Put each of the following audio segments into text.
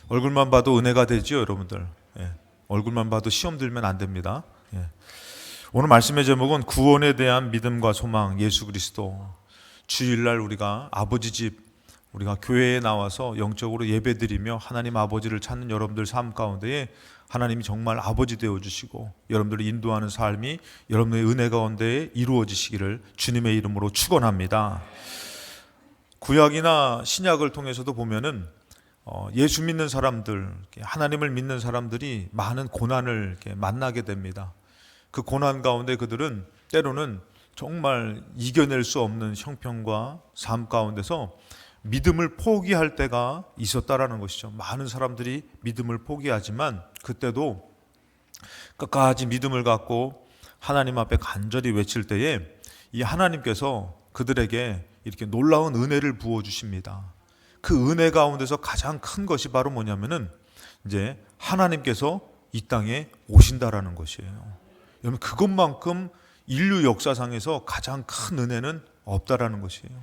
얼굴만 봐도 은혜가 되지요, 여러분들. 예. 얼굴만 봐도 시험 들면 안 됩니다. 예. 오늘 말씀의 제목은 구원에 대한 믿음과 소망, 예수 그리스도. 주일날 우리가 아버지 집, 우리가 교회에 나와서 영적으로 예배드리며 하나님 아버지를 찾는 여러분들 삶 가운데에 하나님이 정말 아버지 되어주시고 여러분들을 인도하는 삶이 여러분의 은혜 가운데 이루어지시기를 주님의 이름으로 축원합니다. 구약이나 신약을 통해서도 보면은 예수 믿는 사람들, 하나님을 믿는 사람들이 많은 고난을 만나게 됩니다. 그 고난 가운데 그들은 때로는 정말 이겨낼 수 없는 형편과 삶 가운데서 믿음을 포기할 때가 있었다라는 것이죠. 많은 사람들이 믿음을 포기하지만 그때도 끝까지 믿음을 갖고 하나님 앞에 간절히 외칠 때에 이 하나님께서 그들에게 이렇게 놀라운 은혜를 부어주십니다. 그 은혜 가운데서 가장 큰 것이 바로 뭐냐면은 이제 하나님께서 이 땅에 오신다라는 것이에요. 여러분, 그것만큼 인류 역사상에서 가장 큰 은혜는 없다라는 것이에요.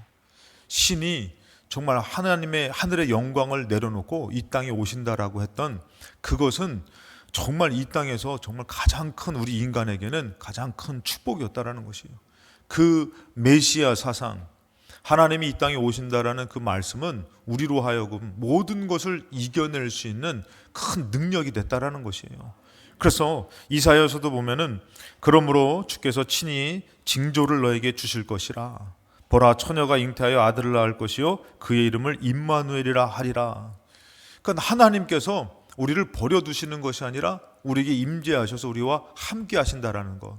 신이 정말 하나님의 하늘의 영광을 내려놓고 이 땅에 오신다라고 했던 그것은 정말 이 땅에서 정말 가장 큰 우리 인간에게는 가장 큰 축복이었다라는 것이에요. 그 메시아 사상, 하나님이 이 땅에 오신다라는 그 말씀은 우리로 하여금 모든 것을 이겨낼 수 있는 큰 능력이 됐다라는 것이에요. 그래서 이사야서도 보면은 그러므로 주께서 친히 징조를 너에게 주실 것이라. 보라, 처녀가 잉태하여 아들을 낳을 것이요 그의 이름을 임마누엘이라 하리라. 그러니까 하나님께서 우리를 버려두시는 것이 아니라 우리에게 임재하셔서 우리와 함께 하신다라는 것.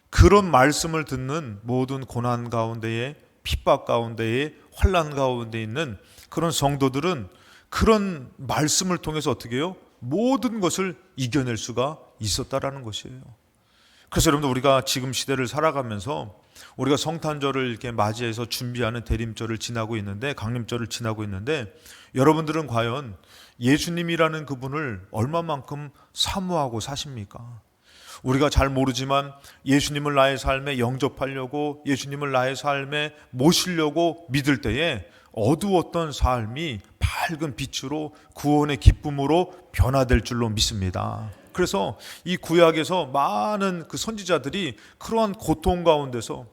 그런 말씀을 듣는 모든 고난 가운데에, 핍박 가운데에, 환난 가운데 있는 그런 성도들은 그런 말씀을 통해서 어떻게 해요? 모든 것을 이겨낼 수가 있었다라는 것이에요. 그래서 여러분들, 우리가 지금 시대를 살아가면서 우리가 성탄절을 이렇게 맞이해서 준비하는 대림절을 지나고 있는데, 강림절을 지나고 있는데, 여러분들은 과연 예수님이라는 그분을 얼마만큼 사모하고 사십니까? 우리가 잘 모르지만 예수님을 나의 삶에 영접하려고, 예수님을 나의 삶에 모시려고 믿을 때에 어두웠던 삶이 밝은 빛으로 구원의 기쁨으로 변화될 줄로 믿습니다. 그래서 이 구약에서 많은 그 선지자들이 그러한 고통 가운데서,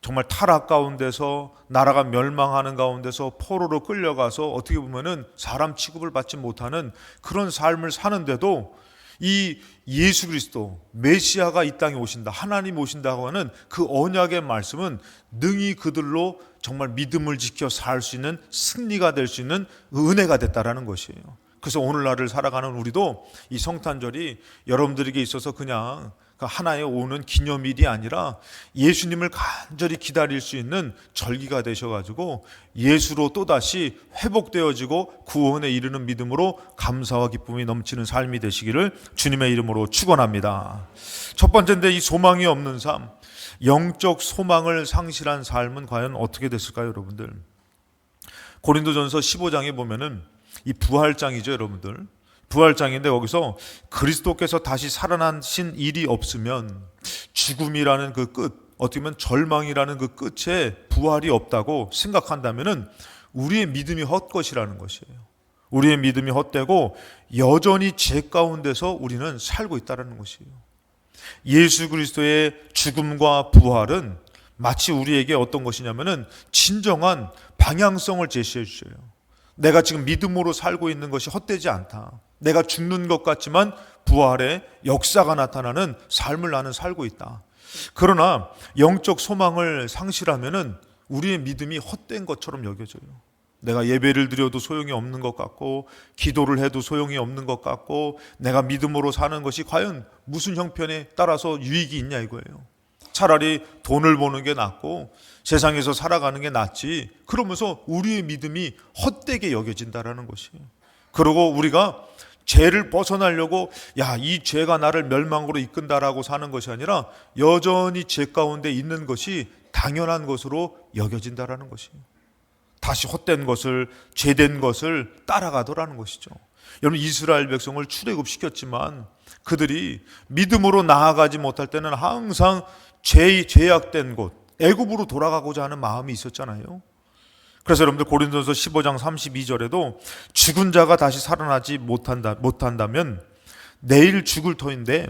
정말 타락 가운데서, 나라가 멸망하는 가운데서 포로로 끌려가서 어떻게 보면은 사람 취급을 받지 못하는 그런 삶을 사는데도 이 예수 그리스도 메시아가 이 땅에 오신다, 하나님 오신다고 하는 그 언약의 말씀은 능히 그들로 정말 믿음을 지켜 살 수 있는, 승리가 될 수 있는 은혜가 됐다라는 것이에요. 그래서 오늘날을 살아가는 우리도 이 성탄절이 여러분들에게 있어서 그냥 하나의 오는 기념일이 아니라 예수님을 간절히 기다릴 수 있는 절기가 되셔가지고 예수로 또다시 회복되어지고 구원에 이르는 믿음으로 감사와 기쁨이 넘치는 삶이 되시기를 주님의 이름으로 축원합니다. 첫 번째인데, 이 소망이 없는 삶, 영적 소망을 상실한 삶은 과연 어떻게 됐을까요, 여러분들? 고린도전서 15장에 보면은 이 부활장이죠, 여러분들. 부활장인데 거기서 그리스도께서 다시 살아나신 일이 없으면 죽음이라는 그 끝, 어떻게 보면 절망이라는 그 끝에 부활이 없다고 생각한다면은 우리의 믿음이 헛것이라는 것이에요. 우리의 믿음이 헛되고 여전히 죄 가운데서 우리는 살고 있다는 것이에요. 예수 그리스도의 죽음과 부활은 마치 우리에게 어떤 것이냐면은 진정한 방향성을 제시해 주셔요. 내가 지금 믿음으로 살고 있는 것이 헛되지 않다. 내가 죽는 것 같지만 부활의 역사가 나타나는 삶을 나는 살고 있다. 그러나 영적 소망을 상실하면은 우리의 믿음이 헛된 것처럼 여겨져요. 내가 예배를 드려도 소용이 없는 것 같고, 기도를 해도 소용이 없는 것 같고, 내가 믿음으로 사는 것이 과연 무슨 형편에 따라서 유익이 있냐 이거예요. 차라리 돈을 버는 게 낫고 세상에서 살아가는 게 낫지, 그러면서 우리의 믿음이 헛되게 여겨진다라는 것이에요. 그리고 우리가 죄를 벗어나려고 이 죄가 나를 멸망으로 이끈다라고 사는 것이 아니라 여전히 죄 가운데 있는 것이 당연한 것으로 여겨진다라는 것이에요. 다시 헛된 것을, 죄된 것을 따라가더라는 것이죠. 여러분, 이스라엘 백성을 출애굽시켰지만 그들이 믿음으로 나아가지 못할 때는 항상 죄악된 곳, 애굽으로 돌아가고자 하는 마음이 있었잖아요. 그래서 여러분들 고린도서 15장 32절에도 죽은 자가 다시 살아나지 못한다면 내일 죽을 터인데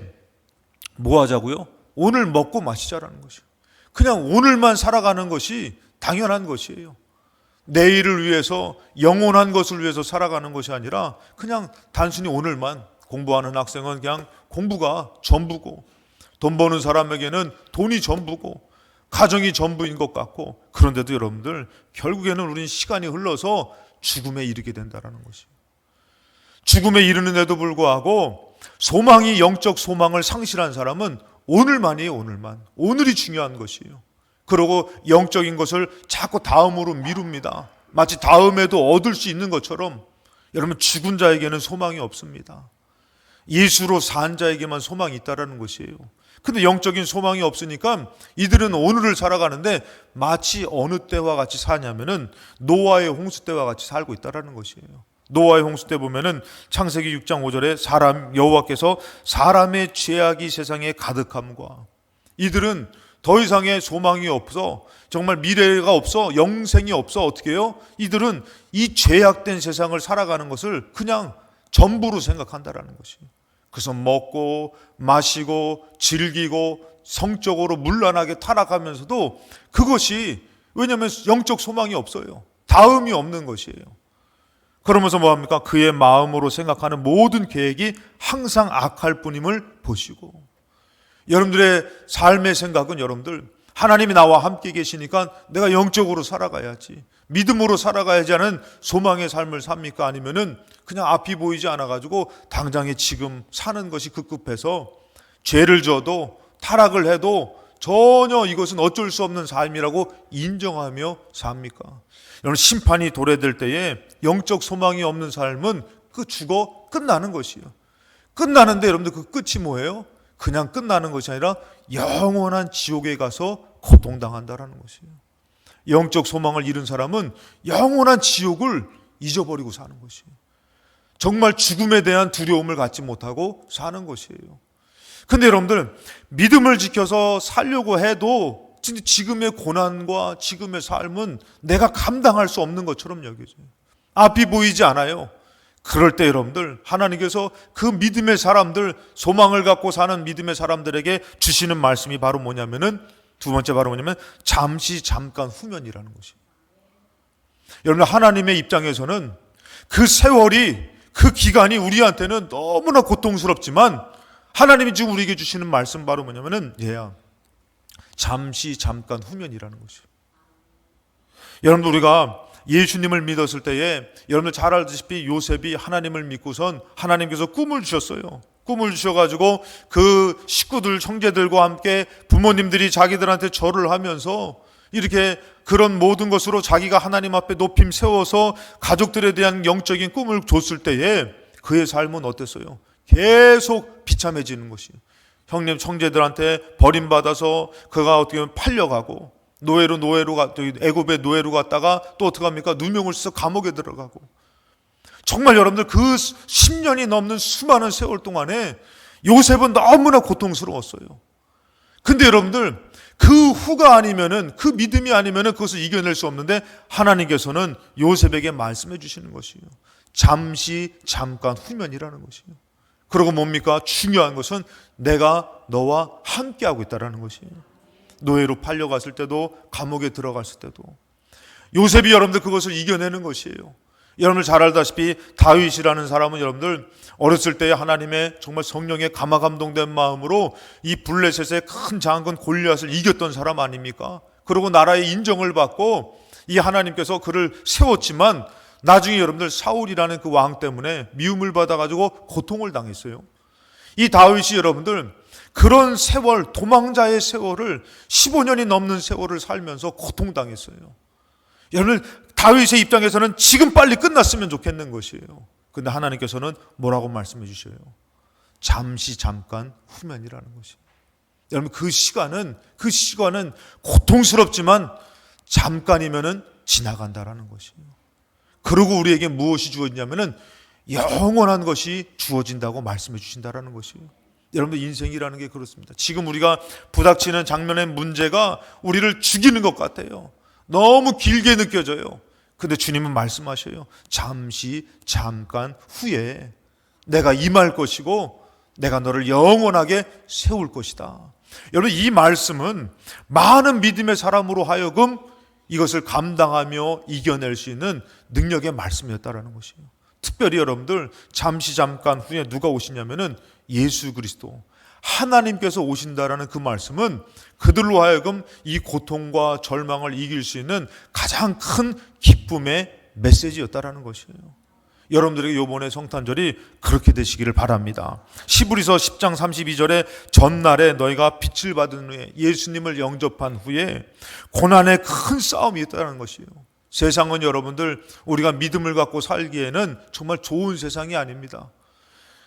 뭐 하자고요? 오늘 먹고 마시자라는 것이에요. 그냥 오늘만 살아가는 것이 당연한 것이에요. 내일을 위해서, 영원한 것을 위해서 살아가는 것이 아니라 그냥 단순히 오늘만. 공부하는 학생은 그냥 공부가 전부고, 돈 버는 사람에게는 돈이 전부고, 가정이 전부인 것 같고, 그런데도 여러분들 결국에는 우리는 시간이 흘러서 죽음에 이르게 된다는 것이에요. 죽음에 이르는데도 불구하고 소망이, 영적 소망을 상실한 사람은 오늘만이에요. 오늘만. 오늘이 중요한 것이에요. 그리고 영적인 것을 자꾸 다음으로 미룹니다. 마치 다음에도 얻을 수 있는 것처럼. 여러분, 죽은 자에게는 소망이 없습니다. 예수로 산 자에게만 소망이 있다는 것이에요. 근데 영적인 소망이 없으니까 이들은 오늘을 살아가는데 마치 어느 때와 같이 사냐면은 노아의 홍수 때와 같이 살고 있다는 것이에요. 노아의 홍수 때 보면은 창세기 6장 5절에 여호와께서 사람의 죄악이 세상에 가득함과, 이들은 더 이상의 소망이 없어, 정말 미래가 없어, 영생이 없어. 어떻게 해요? 이들은 이 죄악된 세상을 살아가는 것을 그냥 전부로 생각한다라는 것이에요. 그래서 먹고 마시고 즐기고 성적으로 문란하게 타락하면서도 그것이, 왜냐하면 영적 소망이 없어요. 다음이 없는 것이에요. 그러면서 뭐합니까? 그의 마음으로 생각하는 모든 계획이 항상 악할 뿐임을 보시고. 여러분들의 삶의 생각은, 여러분들 하나님이 나와 함께 계시니까 내가 영적으로 살아가야지, 믿음으로 살아가야지 하는 소망의 삶을 삽니까? 아니면은 그냥 앞이 보이지 않아가지고 당장에 지금 사는 것이 급급해서 죄를 져도 타락을 해도 전혀 이것은 어쩔 수 없는 삶이라고 인정하며 삽니까? 여러분, 심판이 도래될 때에 영적 소망이 없는 삶은 죽어 끝나는 것이에요. 끝나는데 여러분들 그 끝이 뭐예요? 그냥 끝나는 것이 아니라 영원한 지옥에 가서 고통당한다라는 것이에요. 영적 소망을 잃은 사람은 영원한 지옥을 잊어버리고 사는 것이에요. 정말 죽음에 대한 두려움을 갖지 못하고 사는 것이에요. 근데 여러분들, 믿음을 지켜서 살려고 해도 진짜 지금의 고난과 지금의 삶은 내가 감당할 수 없는 것처럼 여겨져요. 앞이 보이지 않아요. 그럴 때 여러분들, 하나님께서 그 믿음의 사람들, 소망을 갖고 사는 믿음의 사람들에게 주시는 말씀이 바로 뭐냐면은, 두 번째 바로 뭐냐면 잠시 잠깐 후면이라는 것이에요. 여러분, 하나님의 입장에서는 그 세월이, 그 기간이 우리한테는 너무나 고통스럽지만 하나님이 지금 우리에게 주시는 말씀 바로 뭐냐면은 잠시 잠깐 후면이라는 것이에요. 여러분들, 우리가 예수님을 믿었을 때에 여러분들 잘 알다시피 요셉이 하나님을 믿고선 하나님께서 꿈을 주셨어요. 꿈을 주셔가지고 그 식구들, 형제들과 함께 부모님들이 자기들한테 절을 하면서 이렇게 그런 모든 것으로 자기가 하나님 앞에 높임 세워서 가족들에 대한 영적인 꿈을 줬을 때에 그의 삶은 어땠어요? 계속 비참해지는 것이에요. 형님, 형제들한테 버림받아서 그가 어떻게 보면 팔려가고, 노예로 애굽의 노예로 갔다가 또 어떻게 합니까? 누명을 써서 감옥에 들어가고. 정말 여러분들, 그 10년이 넘는 수많은 세월 동안에 요셉은 너무나 고통스러웠어요. 근데 여러분들, 그 후가 아니면은, 그 믿음이 아니면은 그것을 이겨낼 수 없는데 하나님께서는 요셉에게 말씀해 주시는 것이에요. 잠시 잠깐 후면이라는 것이에요. 그리고 뭡니까? 중요한 것은 내가 너와 함께하고 있다는 것이에요. 노예로 팔려갔을 때도, 감옥에 들어갔을 때도 요셉이 여러분들 그것을 이겨내는 것이에요. 여러분들 잘 알다시피 다윗이라는 사람은 여러분들 어렸을 때에 하나님의 정말 성령에 감화감동된 마음으로 이 블레셋의 큰 장군 골리앗을 이겼던 사람 아닙니까? 그리고 나라의 인정을 받고 이 하나님께서 그를 세웠지만 나중에 여러분들 사울이라는 그 왕 때문에 미움을 받아가지고 고통을 당했어요. 이 다윗이 여러분들 그런 세월, 도망자의 세월을 15년이 넘는 세월을 살면서 고통당했어요. 여러분, 다윗의 입장에서는 지금 빨리 끝났으면 좋겠는 것이에요. 근데 하나님께서는 뭐라고 말씀해 주셔요? 잠시 잠깐 후면이라는 것이에요. 여러분, 그 시간은 고통스럽지만 잠깐이면은 지나간다라는 것이에요. 그리고 우리에게 무엇이 주어지냐면은 영원한 것이 주어진다고 말씀해 주신다라는 것이에요. 여러분들, 인생이라는 게 그렇습니다. 지금 우리가 부닥치는 장면의 문제가 우리를 죽이는 것 같아요. 너무 길게 느껴져요. 근데 주님은 말씀하셔요. 잠시 잠깐 후에 내가 임할 것이고 내가 너를 영원하게 세울 것이다. 여러분, 이 말씀은 많은 믿음의 사람으로 하여금 이것을 감당하며 이겨낼 수 있는 능력의 말씀이었다라는 것이에요. 특별히 여러분들, 잠시 잠깐 후에 누가 오시냐면은 예수 그리스도, 하나님께서 오신다라는 그 말씀은 그들로 하여금 이 고통과 절망을 이길 수 있는 가장 큰 기쁨의 메시지였다라는 것이에요. 여러분들에게 이번에 성탄절이 그렇게 되시기를 바랍니다. 시브리서 10장 32절에 전날에 너희가 빛을 받은 후에, 예수님을 영접한 후에 고난의 큰 싸움이 있다는 것이에요. 세상은 여러분들, 우리가 믿음을 갖고 살기에는 정말 좋은 세상이 아닙니다.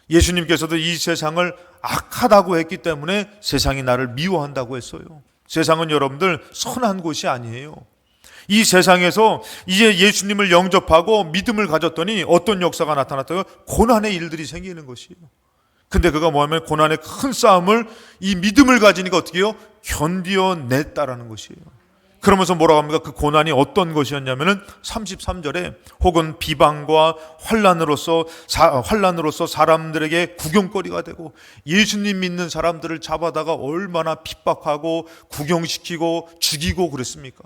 예수님께서도 이 세상을 악하다고 했기 때문에 세상이 나를 미워한다고 했어요. 세상은 여러분들 선한 곳이 아니에요. 이 세상에서 이제 예수님을 영접하고 믿음을 가졌더니 어떤 역사가 나타났다고요? 고난의 일들이 생기는 것이에요. 근데 그가 뭐냐면 고난의 큰 싸움을 이 믿음을 가지니까 어떻게 해요? 견디어냈다라는 것이에요. 그러면서 뭐라고 합니까? 그 고난이 어떤 것이었냐면은 33절에 혹은 비방과 환난으로서 사람들에게 구경거리가 되고, 예수님 믿는 사람들을 잡아다가 얼마나 핍박하고 구경시키고 죽이고 그랬습니까?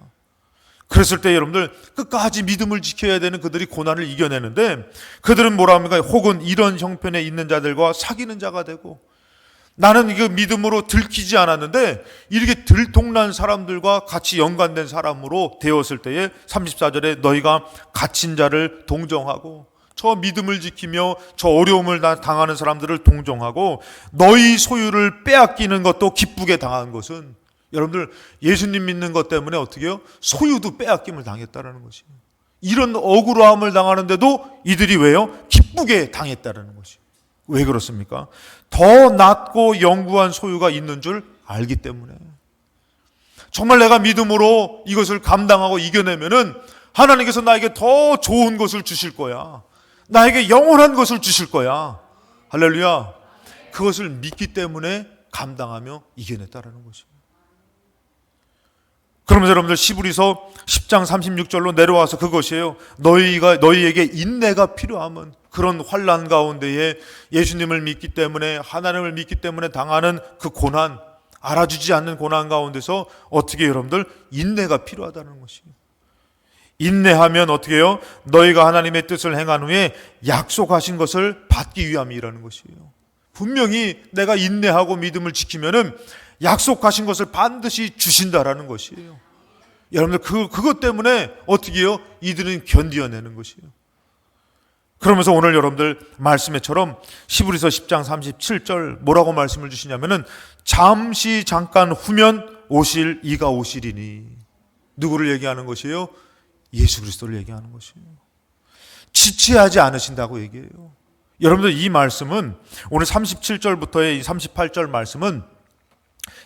그랬을 때 여러분들 끝까지 믿음을 지켜야 되는 그들이 고난을 이겨내는데, 그들은 뭐라 합니까? 혹은 이런 형편에 있는 자들과 사귀는 자가 되고, 나는 이거 믿음으로 들키지 않았는데 이렇게 들통난 사람들과 같이 연관된 사람으로 되었을 때에 34절에 너희가 갇힌 자를 동정하고, 저 믿음을 지키며 저 어려움을 당하는 사람들을 동정하고, 너희 소유를 빼앗기는 것도 기쁘게 당한 것은, 여러분들 예수님 믿는 것 때문에 어떻게 해요? 소유도 빼앗김을 당했다는 것이에요. 이런 억울함을 당하는데도 이들이 왜요? 기쁘게 당했다는 것이에요. 왜 그렇습니까? 더 낫고 영구한 소유가 있는 줄 알기 때문에. 정말 내가 믿음으로 이것을 감당하고 이겨내면은 하나님께서 나에게 더 좋은 것을 주실 거야. 나에게 영원한 것을 주실 거야. 할렐루야. 그것을 믿기 때문에 감당하며 이겨냈다라는 것입니다. 그러면서 여러분들 시브리서 10장 36절로 내려와서 그것이에요. 너희에게 인내가 필요함은, 그런 환난 가운데에 예수님을 믿기 때문에, 하나님을 믿기 때문에 당하는 그 고난, 알아주지 않는 고난 가운데서 어떻게 여러분들 인내가 필요하다는 것이에요. 인내하면 어떻게 해요? 너희가 하나님의 뜻을 행한 후에 약속하신 것을 받기 위함이라는 것이에요. 분명히 내가 인내하고 믿음을 지키면은 약속하신 것을 반드시 주신다라는 것이에요. 여러분들 그것 때문에 어떻게 해요? 이들은 견디어내는 것이에요. 그러면서 오늘 여러분들 말씀에처럼 시브리서 10장 37절 뭐라고 말씀을 주시냐면은 잠시 잠깐 후면 오실 이가 오시리니. 누구를 얘기하는 것이에요? 예수 그리스도를 얘기하는 것이에요. 지체하지 않으신다고 얘기해요. 여러분들 이 말씀은 오늘 37절부터의 이 38절 말씀은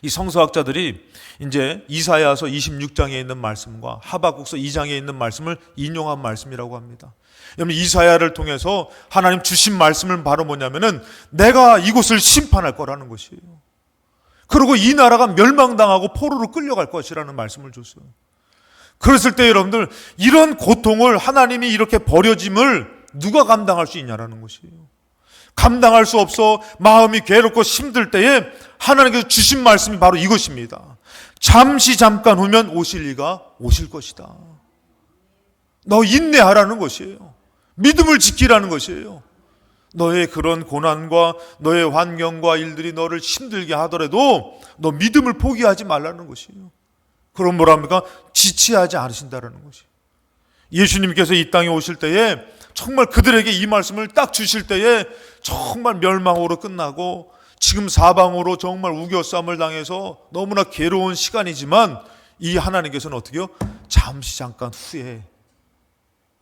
이 성서학자들이 이제 이사야서 26장에 있는 말씀과 하박국서 2장에 있는 말씀을 인용한 말씀이라고 합니다. 여러분, 이사야를 통해서 하나님 주신 말씀은 바로 뭐냐면은 내가 이곳을 심판할 거라는 것이에요. 그리고 이 나라가 멸망당하고 포로로 끌려갈 것이라는 말씀을 줬어요. 그랬을 때 여러분들 이런 고통을 하나님이 이렇게 버려짐을 누가 감당할 수 있냐라는 것이에요. 감당할 수 없어 마음이 괴롭고 힘들 때에 하나님께서 주신 말씀이 바로 이것입니다. 잠시 잠깐 후면 오실 이가 오실 것이다. 너 인내하라는 것이에요. 믿음을 지키라는 것이에요. 너의 그런 고난과 너의 환경과 일들이 너를 힘들게 하더라도 너 믿음을 포기하지 말라는 것이에요. 그럼 뭐랍니까? 지체하지 않으신다라는 것이에요. 예수님께서 이 땅에 오실 때에 정말 그들에게 이 말씀을 딱 주실 때에 정말 멸망으로 끝나고 지금 사방으로 정말 우겨쌈을 당해서 너무나 괴로운 시간이지만 이 하나님께서는 어떻게 해요? 잠시 잠깐 후에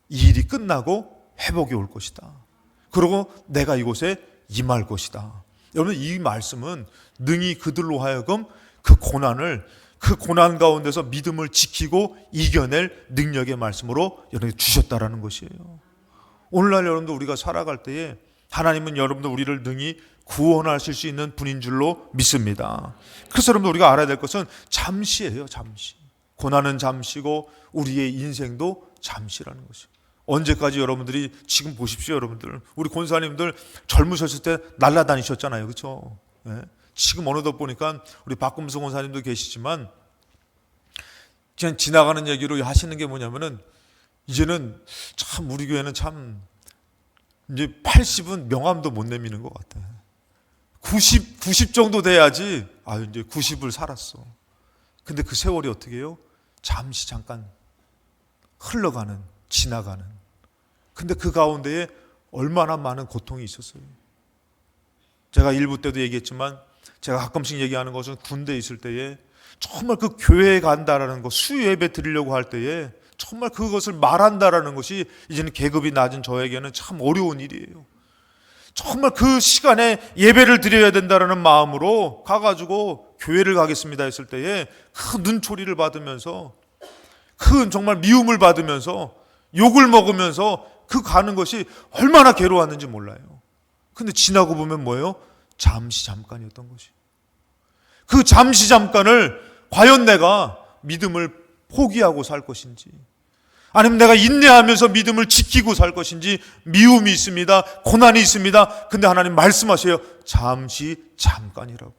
이 일이 끝나고 회복이 올 것이다. 그리고 내가 이곳에 임할 것이다. 여러분, 이 말씀은 능히 그들로 하여금 그 고난 가운데서 믿음을 지키고 이겨낼 능력의 말씀으로 여러분에게 주셨다라는 것이에요. 오늘날 여러분들 우리가 살아갈 때에 하나님은 여러분들 우리를 능히 구원하실 수 있는 분인 줄로 믿습니다. 그래서 여러분들 우리가 알아야 될 것은 잠시예요. 잠시. 고난은 잠시고 우리의 인생도 잠시라는 것이요. 언제까지 여러분들이, 지금 보십시오 여러분들, 우리 권사님들 젊으셨을 때 날아다니셨잖아요, 그렇죠? 예? 지금 어느덧 보니까 우리 박금수 권사님도 계시지만 그냥 지나가는 얘기로 하시는 게 뭐냐면은, 이제는 참 우리 교회는 참 이제 80은 명함도 못 내미는 것 같아. 90 정도 돼야지, 이제 90을 살았어. 근데 그 세월이 어떻게 해요? 잠시 잠깐 흘러가는, 지나가는. 근데 그 가운데에 얼마나 많은 고통이 있었어요. 제가 일부 때도 얘기했지만, 제가 가끔씩 얘기하는 것은 군대에 있을 때에 정말 그 교회에 간다라는 것, 수예배 드리려고 할 때에 정말 그것을 말한다라는 것이 이제는 계급이 낮은 저에게는 참 어려운 일이에요. 정말 그 시간에 예배를 드려야 된다라는 마음으로 가가지고 교회를 가겠습니다 했을 때에 큰 눈초리를 받으면서, 큰 정말 미움을 받으면서, 욕을 먹으면서 그 가는 것이 얼마나 괴로웠는지 몰라요. 근데 지나고 보면 뭐예요? 잠시 잠깐이었던 것이. 그 잠시 잠깐을 과연 내가 믿음을 포기하고 살 것인지, 아니면 내가 인내하면서 믿음을 지키고 살 것인지. 미움이 있습니다. 고난이 있습니다. 근데 하나님 말씀하세요. 잠시 잠깐이라고.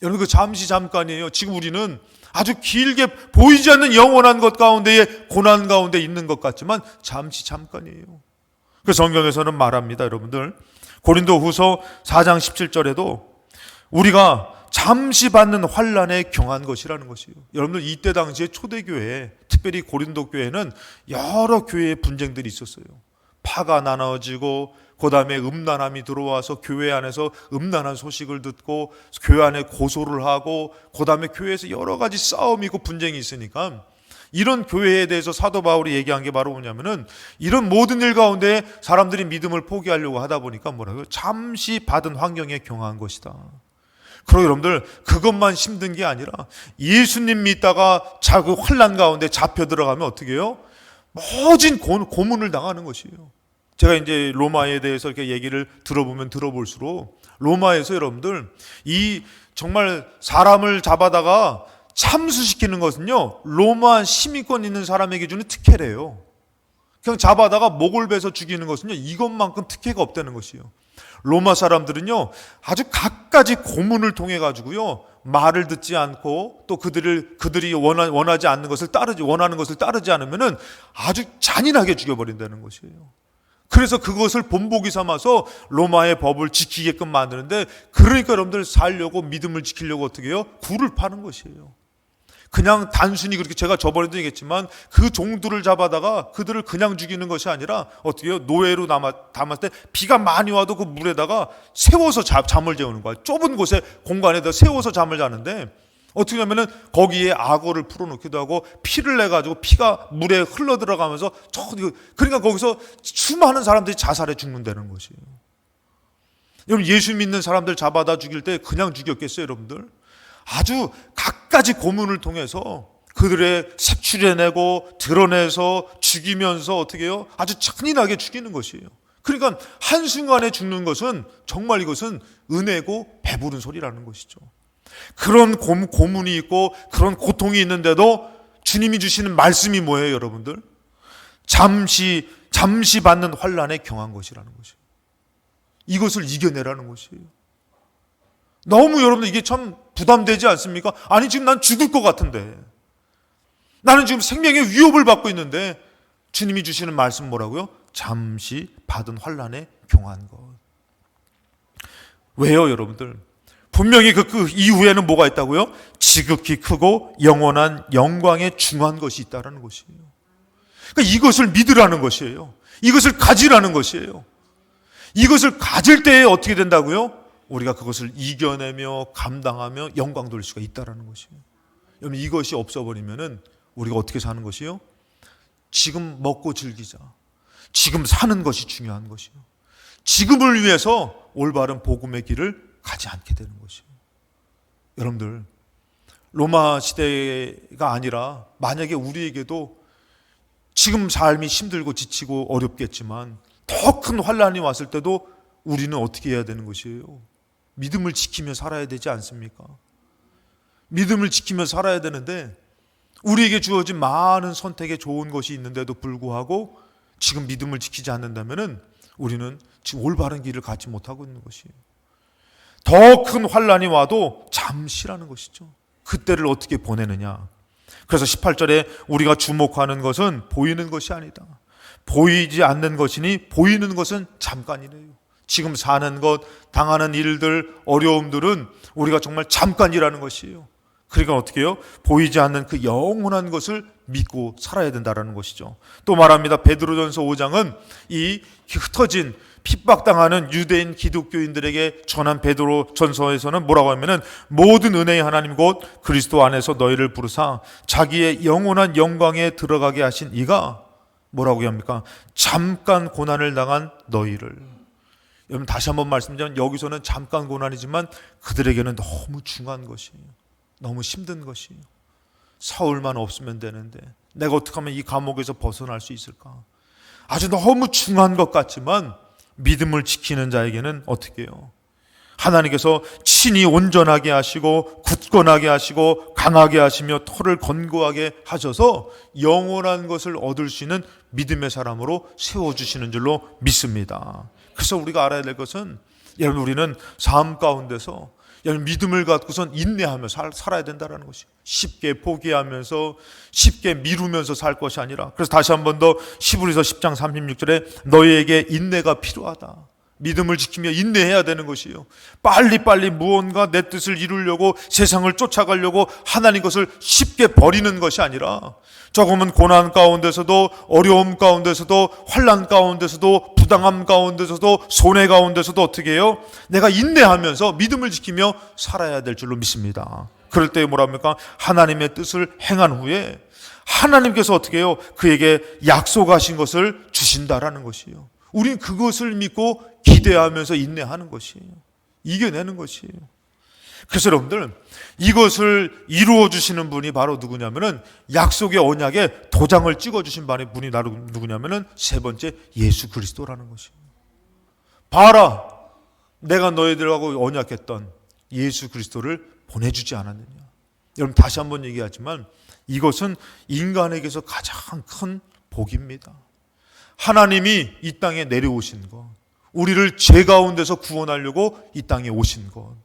여러분, 그 잠시 잠깐이에요. 지금 우리는 아주 길게 보이지 않는 영원한 것 가운데에 고난 가운데 있는 것 같지만 잠시 잠깐이에요. 그 성경에서는 말합니다, 여러분들. 고린도후서 4장 17절에도 우리가 잠시 받는 환난에 경한 것이라는 것이에요. 여러분들, 이때 당시에 초대교회, 특별히 고린도 교회는 여러 교회의 분쟁들이 있었어요. 파가 나눠지고, 그 다음에 음란함이 들어와서 교회 안에서 음란한 소식을 듣고 교회 안에 고소를 하고, 그 다음에 교회에서 여러 가지 싸움이 있고 분쟁이 있으니까, 이런 교회에 대해서 사도 바울이 얘기한 게 바로 뭐냐면은, 이런 모든 일 가운데 사람들이 믿음을 포기하려고 하다 보니까 뭐라고요? 잠시 받은 환경에 경한 것이다. 그리고 여러분들, 그것만 힘든 게 아니라 예수님 믿다가 자꾸 환난 가운데 잡혀 들어가면 어떻게 해요? 모진 고문을 당하는 것이에요. 제가 이제 로마에 대해서 이렇게 얘기를 들어보면 들어볼수록, 로마에서 여러분들 이 정말 사람을 잡아다가 참수시키는 것은요, 로마 시민권 있는 사람에게 주는 특혜래요. 그냥 잡아다가 목을 베서 죽이는 것은요, 이것만큼 특혜가 없다는 것이에요. 로마 사람들은요, 아주 갖가지 고문을 통해 가지고요, 말을 듣지 않고 또 그들이 원하지 않는 것을 원하는 것을 따르지 않으면은 아주 잔인하게 죽여버린다는 것이에요. 그래서 그것을 본보기 삼아서 로마의 법을 지키게끔 만드는데, 그러니까 여러분들 살려고, 믿음을 지키려고 어떻게 해요? 굴을 파는 것이에요. 그냥 단순히 그렇게, 제가 저번에도 얘기했지만, 그 종들을 잡아다가 그들을 그냥 죽이는 것이 아니라 어떻게 해요? 노예로 담았을 때 비가 많이 와도 그 물에다가 세워서 잠을 재우는 거야. 좁은 곳에, 공간에다 세워서 잠을 자는데, 어떻게 하면은 거기에 악어를 풀어놓기도 하고 피를 내가지고 피가 물에 흘러 들어가면서, 그러니까 거기서 수많은 사람들이 자살해 죽는다는 것이에요. 여러분, 예수 믿는 사람들 잡아다 죽일 때 그냥 죽였겠어요, 여러분들? 아주 갖가지 고문을 통해서 그들의 색출해내고 드러내서 죽이면서 어떻게 해요? 아주 잔인하게 죽이는 것이에요. 그러니까 한순간에 죽는 것은 정말, 이것은 은혜고 배부른 소리라는 것이죠. 그런 고문이 있고 그런 고통이 있는데도 주님이 주시는 말씀이 뭐예요, 여러분들? 잠시 받는 환난에 경한 것이라는 것이에요. 이것을 이겨내라는 것이에요. 너무 여러분들 이게 참 부담되지 않습니까? 아니, 지금 난 죽을 것 같은데, 나는 지금 생명의 위협을 받고 있는데, 주님이 주시는 말씀 뭐라고요? 잠시 받은 환난에 경한 것. 왜요, 여러분들? 분명히 그 이후에는 뭐가 있다고요? 지극히 크고 영원한 영광에 중한 것이 있다는 것이에요. 그러니까 이것을 믿으라는 것이에요. 이것을 가지라는 것이에요. 이것을 가질 때에 어떻게 된다고요? 우리가 그것을 이겨내며 감당하며 영광 돌릴 수가 있다는 것이에요. 여러분, 이것이 없어버리면은 우리가 어떻게 사는 것이에요? 지금 먹고 즐기자, 지금 사는 것이 중요한 것이에요. 지금을 위해서 올바른 복음의 길을 가지 않게 되는 것이에요. 여러분들, 로마 시대가 아니라 만약에 우리에게도 지금 삶이 힘들고 지치고 어렵겠지만 더 큰 환난이 왔을 때도 우리는 어떻게 해야 되는 것이에요? 믿음을 지키며 살아야 되지 않습니까? 믿음을 지키며 살아야 되는데, 우리에게 주어진 많은 선택에 좋은 것이 있는데도 불구하고 지금 믿음을 지키지 않는다면 우리는 지금 올바른 길을 갖지 못하고 있는 것이에요. 더 큰 환난이 와도 잠시라는 것이죠. 그때를 어떻게 보내느냐. 그래서 18절에 우리가 주목하는 것은 보이는 것이 아니다. 보이지 않는 것이니 보이는 것은 잠깐이래요. 지금 사는 것, 당하는 일들, 어려움들은 우리가 정말 잠깐이라는 것이에요. 그러니까 어떻게 해요? 보이지 않는 그 영원한 것을 믿고 살아야 된다는 것이죠. 또 말합니다. 베드로전서 5장은 이 흩어진 핍박당하는 유대인 기독교인들에게 전한 베드로전서에서는 뭐라고 하면은 모든 은혜의 하나님 곧 그리스도 안에서 너희를 부르사 자기의 영원한 영광에 들어가게 하신 이가 뭐라고 합니까? 잠깐 고난을 당한 너희를. 여러분 다시 한번 말씀드리면 여기서는 잠깐 고난이지만 그들에게는 너무 중요한 것이에요. 너무 힘든 것이에요. 사울만 없으면 되는데 내가 어떻게 하면 이 감옥에서 벗어날 수 있을까? 아주 너무 중요한 것 같지만 믿음을 지키는 자에게는 어떻게 해요? 하나님께서 친히 온전하게 하시고 굳건하게 하시고 강하게 하시며 토를 견고하게 하셔서 영원한 것을 얻을 수 있는 믿음의 사람으로 세워주시는 줄로 믿습니다. 그래서 우리가 알아야 될 것은 여러분 우리는 삶 가운데서 믿음을 갖고선 인내하며 살아야 된다는 것이 쉽게 포기하면서 쉽게 미루면서 살 것이 아니라 그래서 다시 한 번 더 히브리서 10장 36절에 너희에게 인내가 필요하다. 믿음을 지키며 인내해야 되는 것이에요. 빨리빨리 무언가 내 뜻을 이루려고 세상을 쫓아가려고 하나님 것을 쉽게 버리는 것이 아니라 조금은 고난 가운데서도 어려움 가운데서도 환난 가운데서도 부당함 가운데서도 손해 가운데서도 어떻게 해요? 내가 인내하면서 믿음을 지키며 살아야 될 줄로 믿습니다. 그럴 때 뭐랍니까? 하나님의 뜻을 행한 후에 하나님께서 어떻게 해요? 그에게 약속하신 것을 주신다라는 것이에요. 우린 그것을 믿고 기대하면서 인내하는 것이에요. 이겨내는 것이에요. 그래서 여러분들 이것을 이루어 주시는 분이 바로 누구냐면은 약속의 언약에 도장을 찍어 주신 분이 바로 누구냐면은 세 번째 예수 그리스도라는 것이에요. 봐라, 내가 너희들하고 언약했던 예수 그리스도를 보내주지 않았느냐. 여러분 다시 한번 얘기하지만 이것은 인간에게서 가장 큰 복입니다. 하나님이 이 땅에 내려오신 것, 우리를 죄 가운데서 구원하려고 이 땅에 오신 것,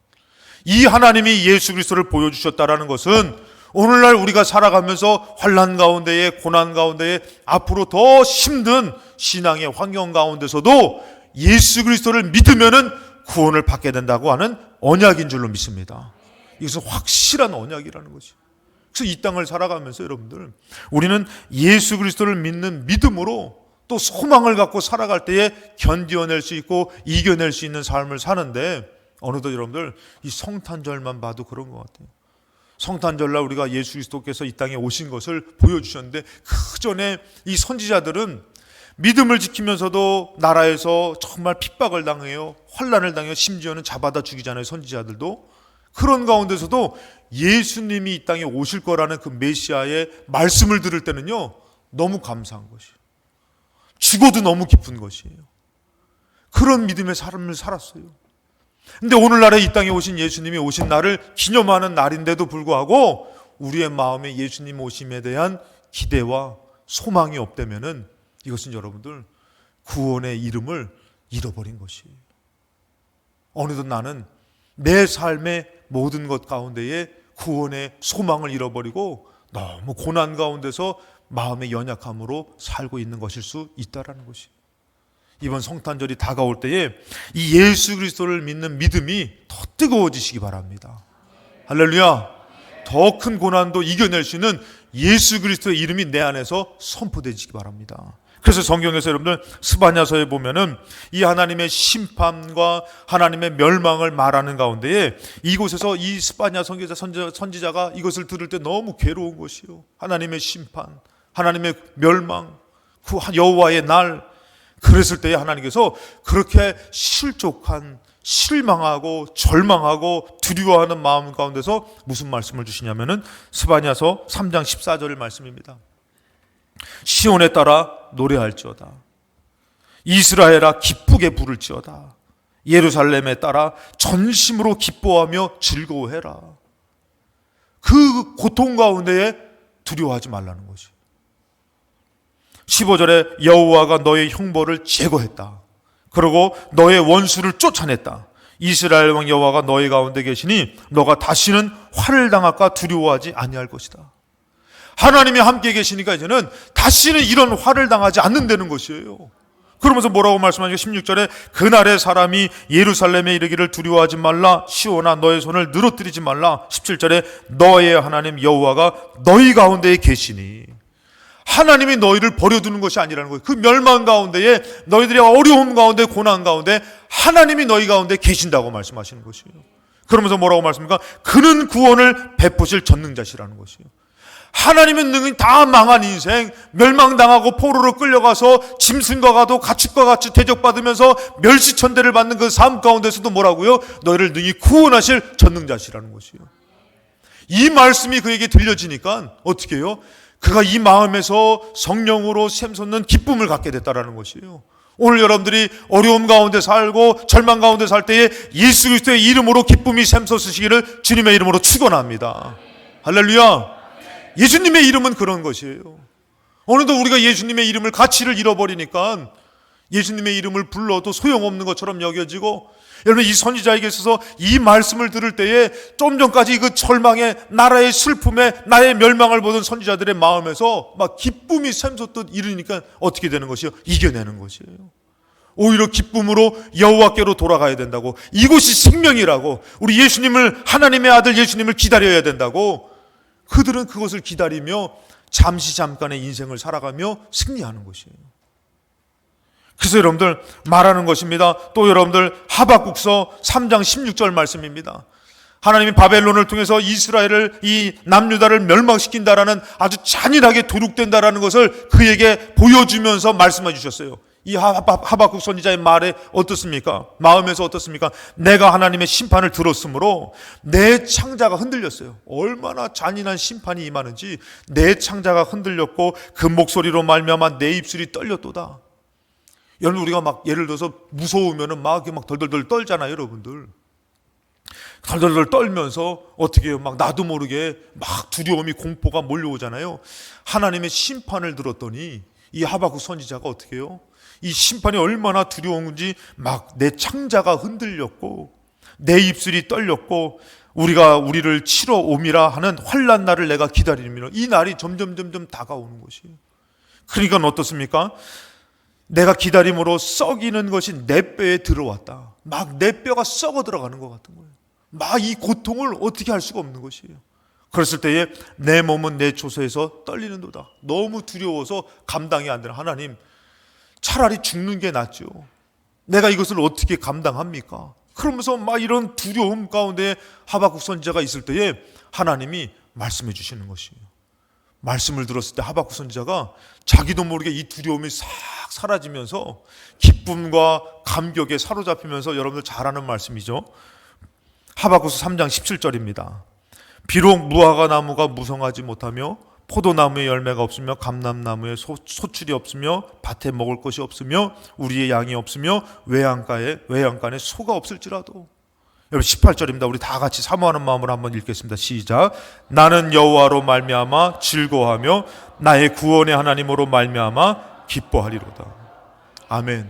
이 하나님이 예수 그리스도를 보여주셨다라는 것은 오늘날 우리가 살아가면서 환난 가운데에 고난 가운데에 앞으로 더 힘든 신앙의 환경 가운데서도 예수 그리스도를 믿으면은 구원을 받게 된다고 하는 언약인 줄로 믿습니다. 이것은 확실한 언약이라는 것이죠. 그래서 이 땅을 살아가면서 여러분들 우리는 예수 그리스도를 믿는 믿음으로 또 소망을 갖고 살아갈 때에 견뎌낼 수 있고 이겨낼 수 있는 삶을 사는데 어느덧 여러분들 이 성탄절만 봐도 그런 것 같아요. 성탄절날 우리가 예수 그리스도께서 이 땅에 오신 것을 보여주셨는데 그 전에 이 선지자들은 믿음을 지키면서도 나라에서 정말 핍박을 당해요. 환난을 당해요. 심지어는 잡아다 죽이잖아요. 선지자들도. 그런 가운데서도 예수님이 이 땅에 오실 거라는 그 메시아의 말씀을 들을 때는요 너무 감사한 것이에요. 죽어도 너무 기쁜 것이에요. 그런 믿음의 삶을 살았어요. 근데 오늘날에 이 땅에 오신 예수님이 오신 날을 기념하는 날인데도 불구하고 우리의 마음에 예수님 오심에 대한 기대와 소망이 없다면은 이것은 여러분들 구원의 이름을 잃어버린 것이에요. 어느덧 나는 내 삶의 모든 것 가운데에 구원의 소망을 잃어버리고 너무 고난 가운데서 마음의 연약함으로 살고 있는 것일 수 있다라는 것이. 이번 성탄절이 다가올 때에 이 예수 그리스도를 믿는 믿음이 더 뜨거워지시기 바랍니다. 할렐루야. 더 큰 고난도 이겨낼 수 있는 예수 그리스도의 이름이 내 안에서 선포되시기 바랍니다. 그래서 성경에서 여러분들 스바냐서에 보면은 이 하나님의 심판과 하나님의 멸망을 말하는 가운데에 이곳에서 이 스바냐 선지자가 이것을 들을 때 너무 괴로운 것이요. 하나님의 심판, 하나님의 멸망, 그 여호와의 날. 그랬을 때에 하나님께서 그렇게 실족한, 실망하고 절망하고 두려워하는 마음 가운데서 무슨 말씀을 주시냐면은 스바냐서 3장 14절의 말씀입니다. 시온에 따라 노래할지어다. 이스라엘아 기쁘게 부를지어다. 예루살렘에 따라 전심으로 기뻐하며 즐거워해라. 그 고통 가운데에 두려워하지 말라는 것이. 15절에 여호와가 너의 형벌을 제거했다. 그리고 너의 원수를 쫓아냈다. 이스라엘 왕 여호와가 너희 가운데 계시니 너가 다시는 화를 당할까 두려워하지 아니할 것이다. 하나님이 함께 계시니까 이제는 다시는 이런 화를 당하지 않는다는 것이에요. 그러면서 뭐라고 말씀하시죠? 16절에 그날의 사람이 예루살렘에 이르기를 두려워하지 말라. 시온아 너의 손을 늘어뜨리지 말라. 17절에 너의 하나님 여호와가 너희 가운데에 계시니. 하나님이 너희를 버려두는 것이 아니라는 거예요. 그 멸망 가운데에 너희들의 어려움 가운데 고난 가운데 하나님이 너희 가운데 계신다고 말씀하시는 것이에요. 그러면서 뭐라고 말씀합니까? 그는 구원을 베푸실 전능자시라는 것이에요. 하나님은 능히 다 망한 인생, 멸망당하고 포로로 끌려가서 짐승과 가도 가축과 같이 대접받으면서 멸시천대를 받는 그 삶 가운데서도 뭐라고요? 너희를 능히 구원하실 전능자시라는 것이에요. 이 말씀이 그에게 들려지니까 어떻게 해요? 그가 이 마음에서 성령으로 샘솟는 기쁨을 갖게 됐다라는 것이에요. 오늘 여러분들이 어려움 가운데 살고 절망 가운데 살 때에 예수 그리스도의 이름으로 기쁨이 샘솟으시기를 주님의 이름으로 축원합니다. 할렐루야. 예수님의 이름은 그런 것이에요. 어느덧 우리가 예수님의 이름을 가치를 잃어버리니까 예수님의 이름을 불러도 소용없는 것처럼 여겨지고, 여러분 이 선지자에게 있어서 이 말씀을 들을 때에 좀 전까지 그 절망의 나라의 슬픔에 나의 멸망을 보던 선지자들의 마음에서 막 기쁨이 샘솟듯 이르니까 어떻게 되는 것이요? 이겨내는 것이에요. 오히려 기쁨으로 여호와께로 돌아가야 된다고, 이곳이 생명이라고, 우리 예수님을, 하나님의 아들 예수님을 기다려야 된다고, 그들은 그것을 기다리며 잠깐의 인생을 살아가며 승리하는 것이에요. 그래서 여러분들 말하는 것입니다. 또 여러분들 하박국서 3장 16절 말씀입니다. 하나님이 바벨론을 통해서 이스라엘을, 이 남유다를 멸망시킨다라는, 아주 잔인하게 도륙된다라는 것을 그에게 보여주면서 말씀해 주셨어요. 이 하박국 선지자의 말에 어떻습니까? 마음에서 어떻습니까? 내가 하나님의 심판을 들었으므로 내 창자가 흔들렸어요. 얼마나 잔인한 심판이 임하는지 내 창자가 흔들렸고 그 목소리로 말미암아 내 입술이 떨렸도다. 여러분 우리가 막 예를 들어서 무서우면은 막 덜덜덜 떨잖아요, 여러분들. 덜덜덜 떨면서 어떻게 해요? 막 나도 모르게 막 두려움이, 공포가 몰려오잖아요. 하나님의 심판을 들었더니 이 하박국 선지자가 어떻게 해요? 이 심판이 얼마나 두려운지 막 내 창자가 흔들렸고 내 입술이 떨렸고 우리가 우리를 치러 옴이라 하는 환난 날을 내가 기다리며, 이 날이 점점 다가오는 것이에요. 그러니까 어떻습니까? 내가 기다림으로 썩이는 것이 내 뼈에 들어왔다. 막 내 뼈가 썩어 들어가는 것 같은 거예요. 막 이 고통을 어떻게 할 수가 없는 것이에요. 그랬을 때에 내 몸은 내 조서에서 떨리는도다. 너무 두려워서 감당이 안 되는, 하나님 차라리 죽는 게 낫죠. 내가 이것을 어떻게 감당합니까? 그러면서 막 이런 두려움 가운데 하박국 선지자가 있을 때에 하나님이 말씀해 주시는 것이에요. 말씀을 들었을 때 하박국 선지자가 자기도 모르게 이 두려움이 싹 사라지면서 기쁨과 감격에 사로잡히면서, 여러분들 잘 아는 말씀이죠. 하박국서 3장 17절입니다. 비록 무화과 나무가 무성하지 못하며 포도나무에 열매가 없으며 감람나무에 소출이 없으며 밭에 먹을 것이 없으며 우리의 양이 없으며 외양간에 소가 없을지라도. 여러분 18절입니다. 우리 다 같이 사모하는 마음으로 한번 읽겠습니다. 시작. 나는 여호와로 말미암아 즐거워하며 나의 구원의 하나님으로 말미암아 기뻐하리로다. 아멘.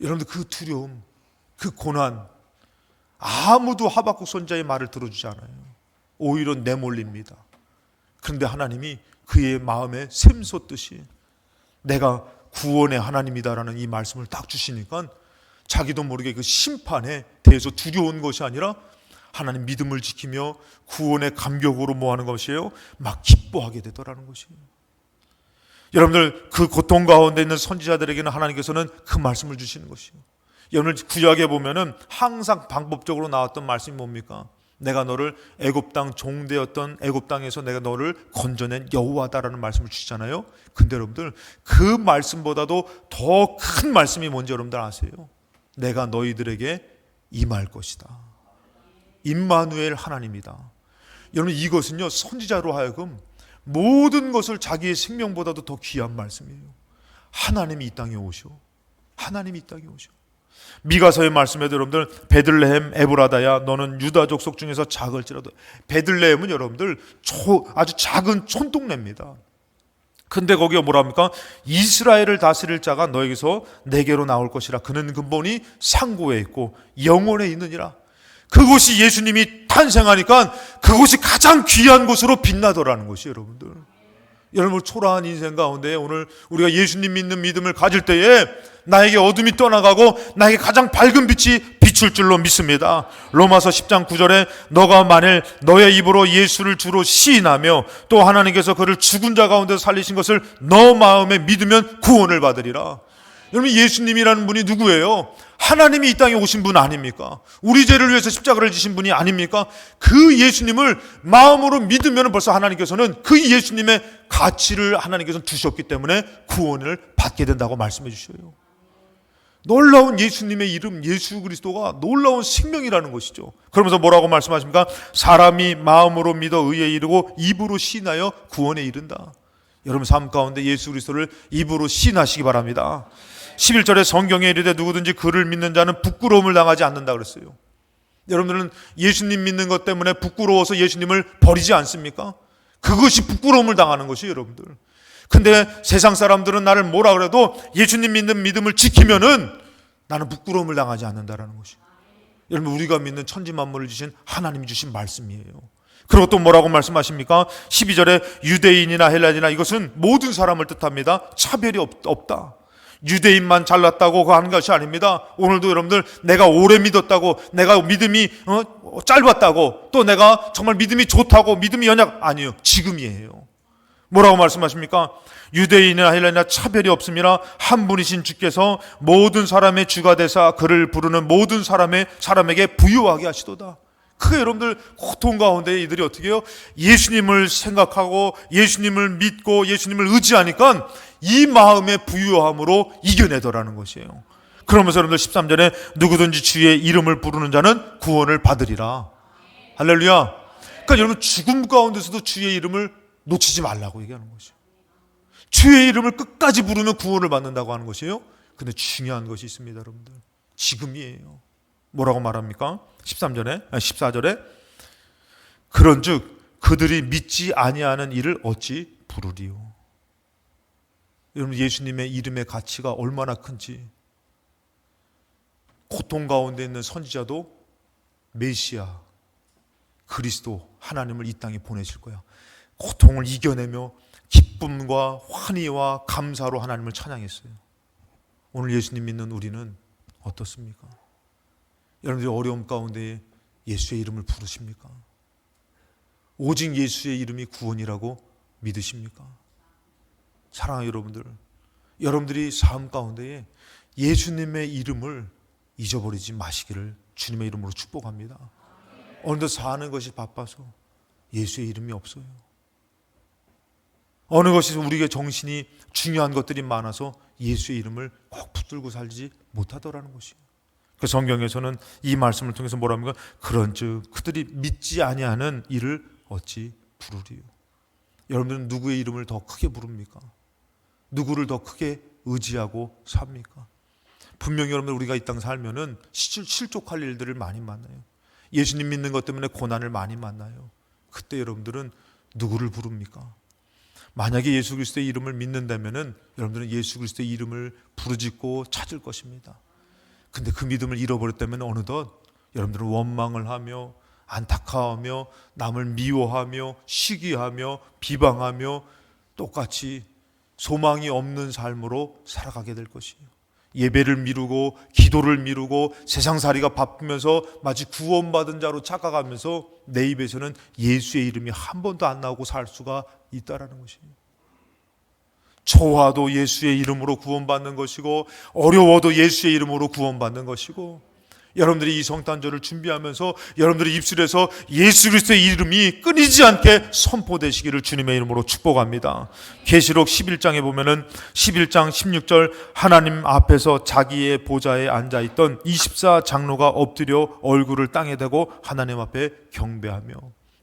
여러분들 그 두려움, 그 고난, 아무도 하박국 선지자의 말을 들어주지 않아요. 오히려 내몰립니다. 그런데 하나님이 그의 마음에 샘솟듯이 내가 구원의 하나님이다라는 이 말씀을 딱 주시니까 자기도 모르게 그 심판에 대해서 두려운 것이 아니라 하나님 믿음을 지키며 구원의 감격으로 뭐하는 것이에요? 막 기뻐하게 되더라는 것이에요. 여러분들 그 고통 가운데 있는 선지자들에게는 하나님께서는 그 말씀을 주시는 것이에요. 여러분들 구약에 보면은 항상 반복적으로 나왔던 말씀이 뭡니까? 내가 너를 애굽 땅 종되었던 애굽 땅에서 내가 너를 건져낸 여호와다라는 말씀을 주시잖아요. 근데 여러분들 그 말씀보다도 더 큰 말씀이 뭔지 여러분들 아세요? 내가 너희들에게 임할 것이다. 임마누엘 하나님이다. 여러분 이것은요 선지자로 하여금 모든 것을 자기의 생명보다도 더 귀한 말씀이에요. 하나님이 이 땅에 오셔. 하나님이 이 땅에 오셔. 미가서의 말씀에도 여러분들 베들레헴 에브라다야 너는 유다 족속 중에서 작을지라도, 베들레헴은 여러분들 아주 작은 촌동네입니다. 근데 거기가 뭐랍니까? 이스라엘을 다스릴 자가 너에게서 내게로 나올 것이라. 그는 근본이 상고에 있고 영원에 있느니라. 그곳이 예수님이 탄생하니까 그곳이 가장 귀한 곳으로 빛나더라는 것이 여러분들. 여러분, 초라한 인생 가운데 오늘 우리가 예수님 믿는 믿음을 가질 때에 나에게 어둠이 떠나가고 나에게 가장 밝은 빛이 비출 줄로 믿습니다. 로마서 10장 9절에 너가 만일 너의 입으로 예수를 주로 시인하며 또 하나님께서 그를 죽은 자 가운데 살리신 것을 너 마음에 믿으면 구원을 받으리라. 여러분, 예수님이라는 분이 누구예요? 하나님이 이 땅에 오신 분 아닙니까? 우리 죄를 위해서 십자가를 지신 분이 아닙니까? 그 예수님을 마음으로 믿으면 벌써 하나님께서는 그 예수님의 가치를 하나님께서는 두셨기 때문에 구원을 받게 된다고 말씀해 주셔요. 놀라운 예수님의 이름 예수 그리스도가 놀라운 생명이라는 것이죠. 그러면서 뭐라고 말씀하십니까? 사람이 마음으로 믿어 의에 이르고 입으로 시인하여 구원에 이른다. 여러분 삶 가운데 예수 그리스도를 입으로 시인하시기 바랍니다. 11절에 성경에 이르되 누구든지 그를 믿는 자는 부끄러움을 당하지 않는다 그랬어요. 여러분들은 예수님 믿는 것 때문에 부끄러워서 예수님을 버리지 않습니까? 그것이 부끄러움을 당하는 것이 여러분들. 근데 세상 사람들은 나를 뭐라 그래도 예수님 믿는 믿음을 지키면은 나는 부끄러움을 당하지 않는다라는 것이. 여러분, 우리가 믿는 천지 만물을 주신 하나님이 주신 말씀이에요. 그리고 또 뭐라고 말씀하십니까? 12절에 유대인이나 헬라인이나 이것은 모든 사람을 뜻합니다. 차별이 없다. 유대인만 잘났다고 하는 것이 아닙니다. 오늘도 여러분들 내가 오래 믿었다고, 내가 믿음이 짧았다고, 또 내가 정말 믿음이 좋다고, 믿음이 아니에요. 지금이에요. 뭐라고 말씀하십니까? 유대인이나 헬라인이나 차별이 없습니다. 한 분이신 주께서 모든 사람의 주가 되사 그를 부르는 모든 사람에게 부유하게 하시도다. 그게 여러분들 고통 가운데 이들이 어떻게 해요? 예수님을 생각하고 예수님을 믿고 예수님을 의지하니까 이 마음의 부유함으로 이겨내더라는 것이에요. 그러면서 여러분들 13절에 누구든지 주의 이름을 부르는 자는 구원을 받으리라. 할렐루야. 그러니까 여러분 죽음 가운데서도 주의 이름을 놓치지 말라고 얘기하는 것이에요. 주의 이름을 끝까지 부르면 구원을 받는다고 하는 것이에요. 근데 중요한 것이 있습니다, 여러분들. 지금이에요. 뭐라고 말합니까? 14절에 그런즉 그들이 믿지 아니하는 이를 어찌 부르리요. 여러분, 예수님의 이름의 가치가 얼마나 큰지. 고통 가운데 있는 선지자도 메시아 그리스도 하나님을 이 땅에 보내실 거야. 고통을 이겨내며 기쁨과 환희와 감사로 하나님을 찬양했어요. 오늘 예수님 믿는 우리는 어떻습니까? 여러분들이 어려움 가운데 예수의 이름을 부르십니까? 오직 예수의 이름이 구원이라고 믿으십니까? 사랑하는 여러분들, 여러분들이 삶 가운데 예수님의 이름을 잊어버리지 마시기를 주님의 이름으로 축복합니다. 오늘도 사는 것이 바빠서 예수의 이름이 없어요. 어느 것이 우리에게 정신이 중요한 것들이 많아서 예수의 이름을 꼭 붙들고 살지 못하더라는 것이에요. 그 성경에서는 이 말씀을 통해서 뭐라 합니까? 그런즉 그들이 믿지 아니하는 이를 어찌 부르리요. 여러분들은 누구의 이름을 더 크게 부릅니까? 누구를 더 크게 의지하고 삽니까? 분명히 여러분들 우리가 이 땅 살면은 실족할 일들을 많이 만나요. 예수님 믿는 것 때문에 고난을 많이 만나요. 그때 여러분들은 누구를 부릅니까? 만약에 예수 그리스도의 이름을 믿는다면은 여러분들은 예수 그리스도의 이름을 부르짖고 찾을 것입니다. 근데 그 믿음을 잃어버렸다면 어느덧 여러분들은 원망을 하며 안타까워하며 남을 미워하며 시기하며 비방하며 똑같이 소망이 없는 삶으로 살아가게 될 것이에요. 예배를 미루고 기도를 미루고 세상살이가 바쁘면서 마치 구원받은 자로 착각하면서 내 입에서는 예수의 이름이 한 번도 안 나오고 살 수가 있다라는 것이에요. 초화도 예수의 이름으로 구원받는 것이고 어려워도 예수의 이름으로 구원받는 것이고, 여러분들이 이 성탄절을 준비하면서 여러분들의 입술에서 예수 그리스도의 이름이 끊이지 않게 선포되시기를 주님의 이름으로 축복합니다. 계시록 11장에 보면은 11장 16절 하나님 앞에서 자기의 보좌에 앉아있던 24장로가 엎드려 얼굴을 땅에 대고 하나님 앞에 경배하며,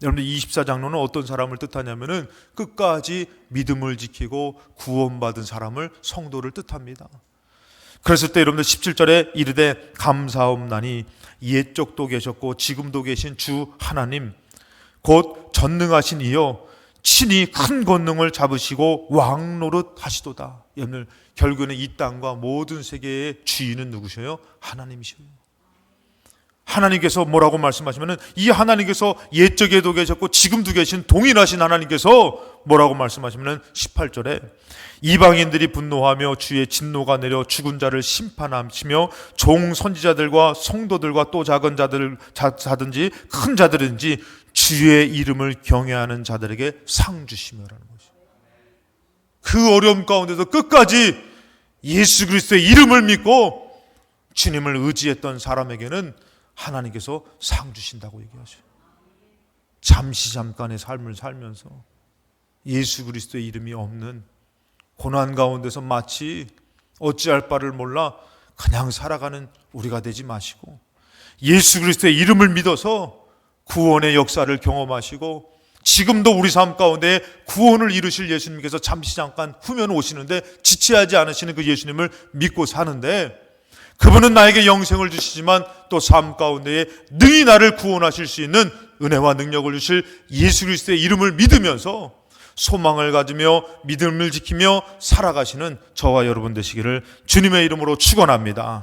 여러분들 24장로는 어떤 사람을 뜻하냐면은 끝까지 믿음을 지키고 구원받은 사람을, 성도를 뜻합니다. 그랬을 때 여러분들 17절에 이르되 감사옵나니 옛적도 계셨고 지금도 계신 주 하나님 곧 전능하신 이여 친히 큰 권능을 잡으시고 왕 노릇 하시도다. 여러분들 결국에는 이 땅과 모든 세계의 주인은 누구셔요? 하나님이셔요. 하나님께서 뭐라고 말씀하시면은 이 하나님께서 옛적에도 계셨고 지금도 계신 동일하신 하나님께서 뭐라고 말씀하시면은 18절에 이방인들이 분노하며 주의 진노가 내려 죽은 자를 심판하시며 종 선지자들과 성도들과 또 작은 자든지 큰 자들인지 주의 이름을 경외하는 자들에게 상 주시며라는 것이죠. 그 어려움 가운데서 끝까지 예수 그리스도의 이름을 믿고 주님을 의지했던 사람에게는 하나님께서 상 주신다고 얘기하죠. 잠깐의 삶을 살면서 예수 그리스도의 이름이 없는 고난 가운데서 마치 어찌할 바를 몰라 그냥 살아가는 우리가 되지 마시고 예수 그리스도의 이름을 믿어서 구원의 역사를 경험하시고 지금도 우리 삶 가운데 구원을 이루실 예수님께서 잠깐 후면 오시는데 지체하지 않으시는 그 예수님을 믿고 사는데 그분은 나에게 영생을 주시지만 또 삶 가운데에 능히 나를 구원하실 수 있는 은혜와 능력을 주실 예수 그리스도의 이름을 믿으면서 소망을 가지며 믿음을 지키며 살아가시는 저와 여러분 되시기를 주님의 이름으로 축원합니다.